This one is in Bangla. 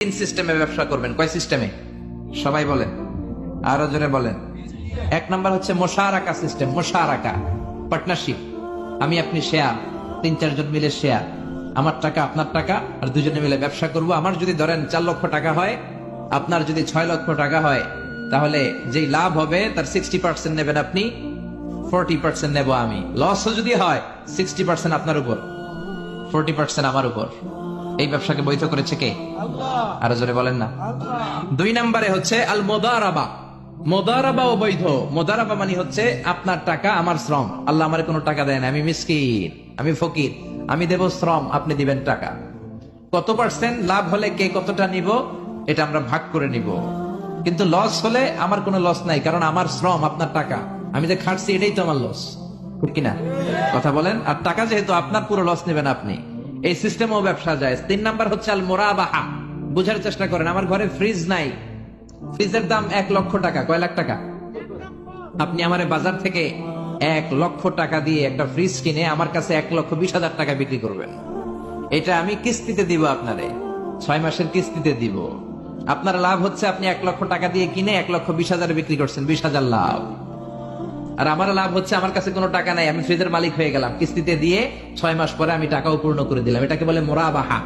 তিন সিস্টেমে ব্যবসা করবেন। কয় সিস্টেমে? সবাই বলেন, আরো জোরে বলেন। এক নাম্বার হচ্ছে মোশারাকা সিস্টেম। মোশারাকা, পার্টনারশিপ। আমি আপনি শেয়ার, তিন চারজন মিলে শেয়ার, আমার টাকা আপনার টাকা, আর দুজনে মিলে ব্যবসা করব। আমার যদি ধরেন 4 লক্ষ টাকা হয়, আপনার যদি 6 লক্ষ টাকা হয়, তাহলে যেই লাভ হবে তার 60% নেবেন আপনি, 40% নেব আমি। লসও যদি হয় 60% আপনার উপর, 40% আমার উপর। এই ব্যবসাকে বৈধ করেছে কে? আরো জোরে বলেন না। দুই নম্বরে হচ্ছে আল মুদারাবা। মুদারাবা ও বৈধ। মুদারাবা মানে হচ্ছে আপনার টাকা আমার শ্রম। আল্লাহ আমার কোনো টাকা দেয় না, আমি মিসকিন, আমি ফকির, আমি দেব শ্রম, আপনি দিবেন টাকা। কত পার্সেন্ট লাভ হলে কে কতটা নিব এটা আমরা ভাগ করে নিব, কিন্তু লস হলে আমার কোনো লস নাই, কারণ আমার শ্রম আপনার টাকা, আমি যে খাটছি এটাই তো আমার লস, ঠিক কিনা? কথা বলেন। আর টাকা যেহেতু আপনার, পুরো লস নেবেন আপনি। এই সিস্টেমও ব্যবসা যায়। তিন নাম্বার হচ্ছে আল মুরাবাহা। বুঝার চেষ্টা করেন, আমার ঘরে ফ্রিজ নাই, ফ্রিজের দাম 1 লক্ষ টাকা। কয় লাখ টাকা? আপনি আমার বাজার থেকে 1 লক্ষ টাকা দিয়ে একটা ফ্রিজ কিনে আমার কাছে 1,20,000 টাকা বিক্রি করবেন। এটা আমি কিস্তিতে দিব আপনারে, 6 মাসের কিস্তিতে দিব। আপনার লাভ হচ্ছে আপনি 1 লক্ষ টাকা দিয়ে কিনে 1,20,000 বিক্রি করছেন, 20,000 লাভ। আর আমার লাভ হচ্ছে আমার কাছে কোনো টাকা নাই, আমি ফ্রিজের মালিক হয়ে গেলাম, কিস্তিতে দিয়ে 6 মাস পরে আমি টাকাও পূর্ণ করে দিলাম। এটাকে বলে মুরাবাহা।